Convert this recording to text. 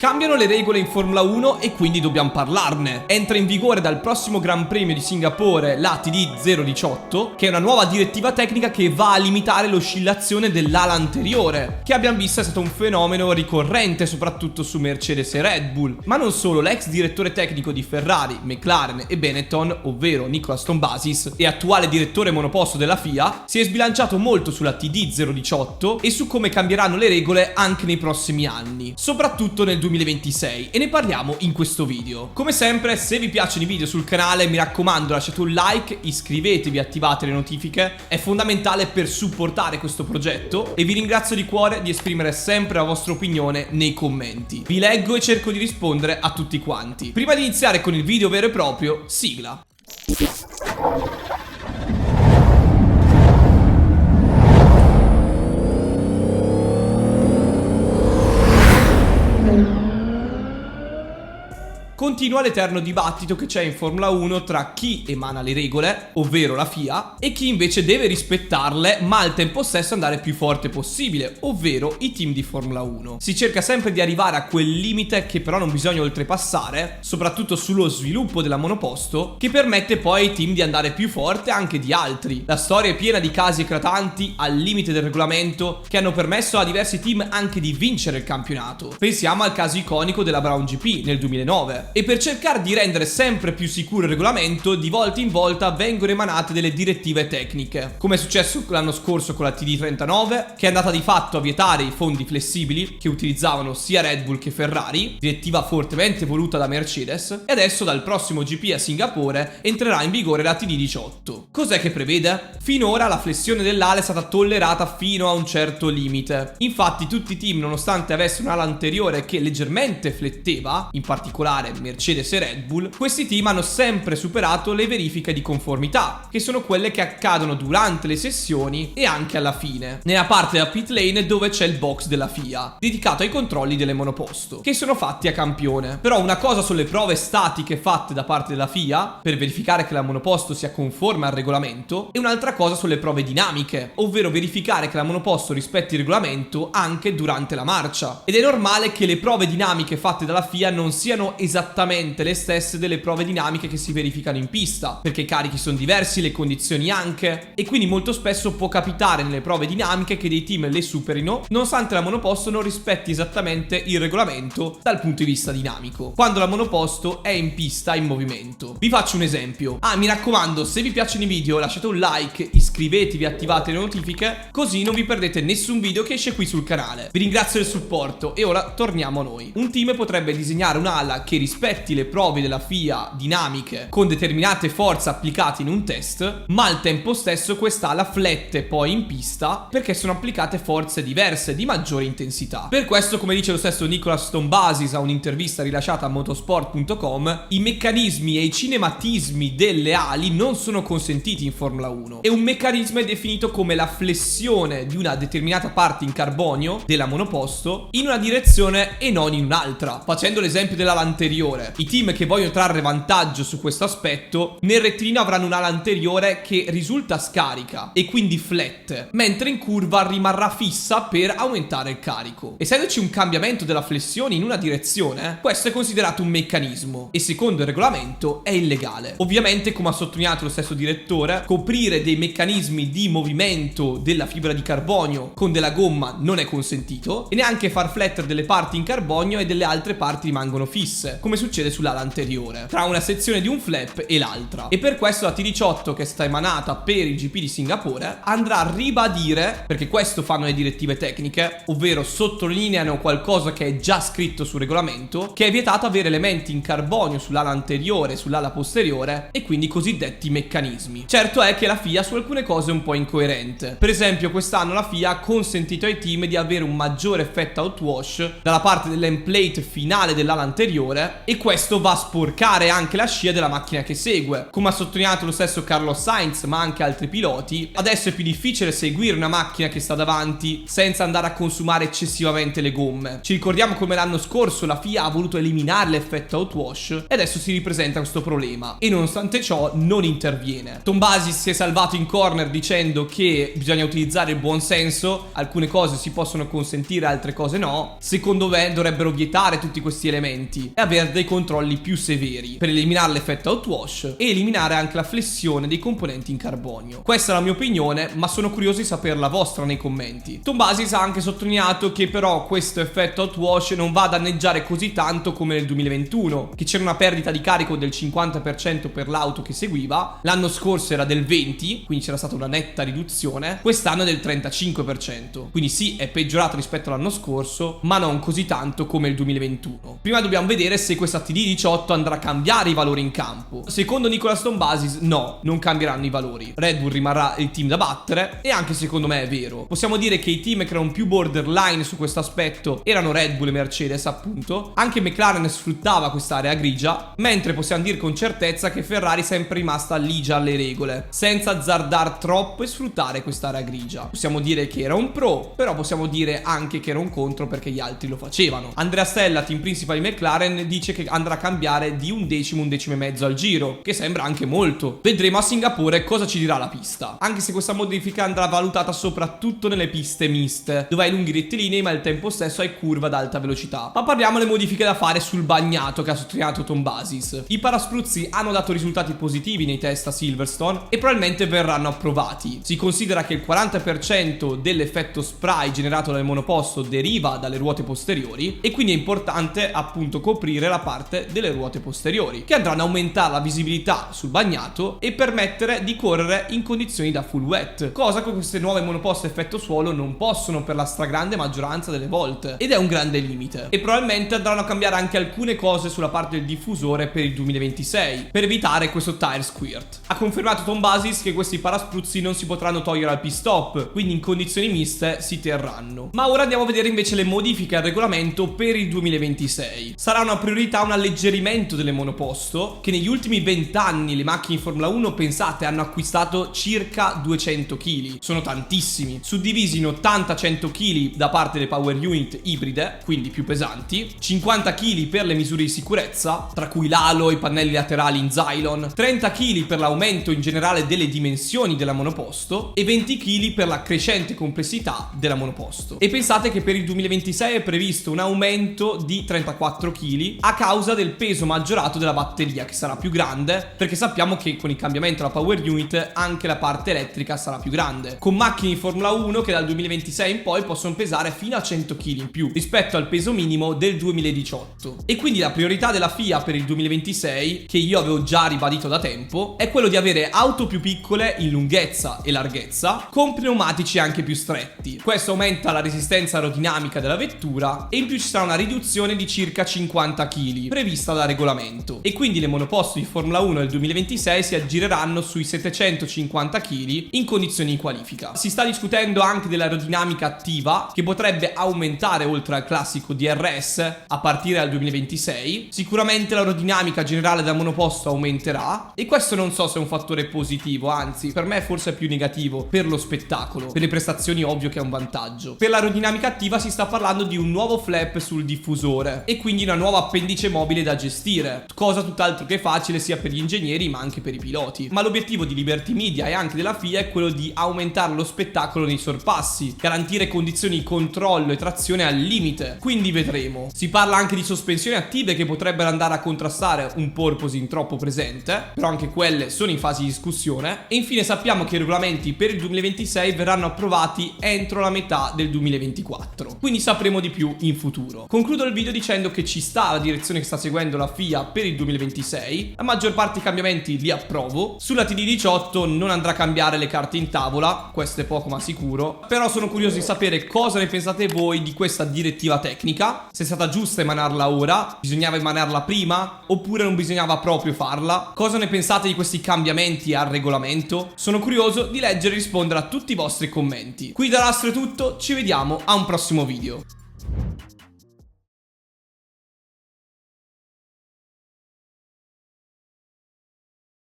Cambiano le regole in Formula 1 e quindi dobbiamo parlarne. Entra in vigore dal prossimo Gran Premio di Singapore la TD018, che è una nuova direttiva tecnica che va a limitare l'oscillazione dell'ala anteriore, che abbiamo visto è stato un fenomeno ricorrente soprattutto su Mercedes e Red Bull. Ma non solo, l'ex direttore tecnico di Ferrari, McLaren e Benetton, ovvero Nicola Stombazis, e attuale direttore monoposto della FIA, si è sbilanciato molto sulla TD018 e su come cambieranno le regole anche nei prossimi anni, soprattutto nel 2026, e ne parliamo in questo video. Come sempre, se vi piacciono i video sul canale, mi raccomando, lasciate un like, iscrivetevi, attivate le notifiche, è fondamentale per supportare questo progetto, e vi ringrazio di cuore di esprimere sempre la vostra opinione nei commenti. Vi leggo e cerco di rispondere a tutti quanti. Prima di iniziare con il video vero e proprio, sigla. Continua l'eterno dibattito che c'è in Formula 1 tra chi emana le regole, ovvero la FIA, e chi invece deve rispettarle ma al tempo stesso andare più forte possibile, ovvero i team di Formula 1. Si cerca sempre di arrivare a quel limite che però non bisogna oltrepassare, soprattutto sullo sviluppo della monoposto, che permette poi ai team di andare più forte anche di altri. La storia è piena di casi eclatanti al limite del regolamento che hanno permesso a diversi team anche di vincere il campionato. Pensiamo al caso iconico della Brown GP nel 2009. E per cercare di rendere sempre più sicuro il regolamento, di volta in volta vengono emanate delle direttive tecniche, come è successo l'anno scorso con la TD39, che è andata di fatto a vietare i fondi flessibili che utilizzavano sia Red Bull che Ferrari, direttiva fortemente voluta da Mercedes, e adesso dal prossimo GP a Singapore entrerà in vigore la TD18. Cos'è che prevede? Finora la flessione dell'ala è stata tollerata fino a un certo limite. Infatti tutti i team, nonostante avessero un'ala anteriore che leggermente fletteva, in particolare Mercedes e Red Bull, questi team hanno sempre superato le verifiche di conformità, che sono quelle che accadono durante le sessioni e anche alla fine, nella parte della pit lane dove c'è il box della FIA, dedicato ai controlli delle monoposto, che sono fatti a campione. Però una cosa sono le prove statiche fatte da parte della FIA, per verificare che la monoposto sia conforme al regolamento, e un'altra cosa sono le prove dinamiche, ovvero verificare che la monoposto rispetti il regolamento anche durante la marcia. Ed è normale che le prove dinamiche fatte dalla FIA non siano esattamente le stesse delle prove dinamiche che si verificano in pista, perché i carichi sono diversi, le condizioni anche, e quindi molto spesso può capitare nelle prove dinamiche che dei team le superino nonostante la monoposto non rispetti esattamente il regolamento dal punto di vista dinamico, quando la monoposto è in pista in movimento. Vi faccio un esempio. Mi raccomando, se vi piacciono i video lasciate un like, iscrivetevi, attivate le notifiche, così non vi perdete nessun video che esce qui sul canale. Vi ringrazio del supporto e ora torniamo a noi. Un team potrebbe disegnare un'ala che rispetti le prove della FIA dinamiche con determinate forze applicate in un test, ma al tempo stesso quest'ala flette poi in pista perché sono applicate forze diverse di maggiore intensità. Per questo, come dice lo stesso Nicola Stombazis a un'intervista rilasciata a motorsport.com, i meccanismi e i cinematismi delle ali non sono consentiti in Formula 1, e un meccanismo è definito come la flessione di una determinata parte in carbonio della monoposto in una direzione e non in un'altra. Facendo l'esempio dell'ala anteriore, i team che vogliono trarre vantaggio su questo aspetto nel rettilineo avranno un'ala anteriore che risulta scarica e quindi flette, mentre in curva rimarrà fissa per aumentare il carico. Essendoci un cambiamento della flessione in una direzione, questo è considerato un meccanismo e secondo il regolamento è illegale. Ovviamente, come ha sottolineato lo stesso direttore, coprire dei meccanismi di movimento della fibra di carbonio con della gomma non è consentito, e neanche far flettere delle parti in carbonio e delle altre parti rimangono fisse, come succede sull'ala anteriore, tra una sezione di un flap e l'altra. E per questo la TD18, che è stata emanata per il GP di Singapore, andrà a ribadire, perché questo fanno le direttive tecniche, ovvero sottolineano qualcosa che è già scritto sul regolamento, che è vietato avere elementi in carbonio sull'ala anteriore e sull'ala posteriore, e quindi i cosiddetti meccanismi. Certo è che la FIA su alcune cose è un po' incoerente. Per esempio, quest'anno la FIA ha consentito ai team di avere un maggiore effetto outwash dalla parte dell'endplate finale dell'ala anteriore, e questo va a sporcare anche la scia della macchina che segue. Come ha sottolineato lo stesso Carlos Sainz, ma anche altri piloti, adesso è più difficile seguire una macchina che sta davanti senza andare a consumare eccessivamente le gomme. Ci ricordiamo come l'anno scorso la FIA ha voluto eliminare l'effetto outwash e adesso si ripresenta questo problema e nonostante ciò non interviene. Tombazis si è salvato in corner dicendo che bisogna utilizzare il buon senso, alcune cose si possono consentire, altre cose no. Secondo me dovrebbero vietare tutti questi elementi e avere dei controlli più severi per eliminare l'effetto outwash e eliminare anche la flessione dei componenti in carbonio. Questa è la mia opinione, ma sono curioso di sapere la vostra nei commenti. Tombazis ha anche sottolineato che però questo effetto outwash non va a danneggiare così tanto come nel 2021, che c'era una perdita di carico del 50% per l'auto che seguiva, l'anno scorso era del 20%, quindi c'era stata una netta riduzione, quest'anno è del 35%, quindi sì, è peggiorato rispetto all'anno scorso, ma non così tanto come il 2021. Prima dobbiamo vedere se questa TD18 andrà a cambiare i valori in campo. Secondo Nicolas Tombazis no, non cambieranno i valori. Red Bull rimarrà il team da battere e anche secondo me è vero. Possiamo dire che i team che erano più borderline su questo aspetto erano Red Bull e Mercedes, appunto. Anche McLaren sfruttava quest'area grigia, mentre possiamo dire con certezza che Ferrari è sempre rimasta ligia alle regole, senza azzardare troppo e sfruttare quest'area grigia. Possiamo dire che era un pro, però possiamo dire anche che era un contro perché gli altri lo facevano. Andrea Stella, team principal di McLaren, dice che andrà a cambiare di un decimo e mezzo al giro, che sembra anche molto. Vedremo a Singapore cosa ci dirà la pista, anche se questa modifica andrà valutata soprattutto nelle piste miste, dove hai lunghi rettilinei ma al tempo stesso hai curve ad alta velocità. Ma parliamo delle modifiche da fare sul bagnato che ha sottolineato Tombazis. I paraspruzzi hanno dato risultati positivi nei test a Silverstone e probabilmente verranno approvati. Si considera che il 40% dell'effetto spray generato dal monoposto deriva dalle ruote posteriori e quindi è importante appunto coprire la parte delle ruote posteriori, che andranno a aumentare la visibilità sul bagnato e permettere di correre in condizioni da full wet, cosa che queste nuove monoposto effetto suolo non possono per la stragrande maggioranza delle volte, ed è un grande limite. E probabilmente andranno a cambiare anche alcune cose sulla parte del diffusore per il 2026 per evitare questo tire squirt. Ha confermato Tombazis che questi paraspruzzi non si potranno togliere al pit stop, quindi in condizioni miste si terranno. Ma ora andiamo a vedere invece le modifiche al regolamento per il 2026. Sarà una priorità un alleggerimento delle monoposto, che negli ultimi 20 anni le macchine in Formula 1, pensate, hanno acquistato circa 200 kg. Sono tantissimi, suddivisi in 80-100 kg da parte delle power unit ibride, quindi più pesanti, 50 kg per le misure di sicurezza, tra cui l'halo e i pannelli laterali in Zylon, 30 kg per l'aumento in generale delle dimensioni della monoposto e 20 kg per la crescente complessità della monoposto. E pensate che per il 2026 è previsto un aumento di 34 kg a causa del peso maggiorato della batteria, che sarà più grande, perché sappiamo che con il cambiamento della power unit anche la parte elettrica sarà più grande, con macchine in Formula 1 che dal 2026 in poi possono pesare fino a 100 kg in più rispetto al peso minimo del 2018. E quindi la priorità della FIA per il 2026, che io avevo già ribadito da tempo, è quello di avere auto più piccole in lunghezza e larghezza con pneumatici anche più stretti. Questo aumenta la resistenza aerodinamica della vettura e in più ci sarà una riduzione di circa 50 kg prevista dal regolamento, e quindi le monoposto di Formula 1 del 2026 si aggireranno sui 750 kg in condizioni di qualifica. Si sta discutendo anche dell'aerodinamica attiva, che potrebbe aumentare oltre al classico DRS a partire dal 2026. Sicuramente l'aerodinamica generale della monoposto aumenterà, e questo non so se è un fattore positivo, anzi per me forse è più negativo per lo spettacolo. Per le prestazioni ovvio che è un vantaggio. Per l'aerodinamica attiva si sta parlando di un nuovo flap sul diffusore e quindi una nuova appendice mobile da gestire, cosa tutt'altro che facile sia per gli ingegneri ma anche per i piloti. Ma l'obiettivo di Liberty Media e anche della FIA è quello di aumentare lo spettacolo nei sorpassi, garantire condizioni di controllo e trazione al limite, quindi vedremo. Si parla anche di sospensioni attive che potrebbero andare a contrastare un porpoising troppo presente, però anche quelle sono in fase di discussione. E infine sappiamo che i regolamenti per il 2026 verranno approvati entro la metà del 2024, quindi sapremo di più in futuro. Concludo il video dicendo che ci sta la direzione che sta seguendo la FIA per il 2026, la maggior parte dei cambiamenti li approvo. Sulla TD18 non andrà a cambiare le carte in tavola, questo è poco ma sicuro, però sono curioso di sapere cosa ne pensate voi di questa direttiva tecnica, se è stata giusta emanarla ora, bisognava emanarla prima oppure non bisognava proprio farla, cosa ne pensate di questi cambiamenti al regolamento. Sono curioso di leggere e rispondere a tutti i vostri commenti. Qui da Astro è tutto, ci vediamo a un prossimo video.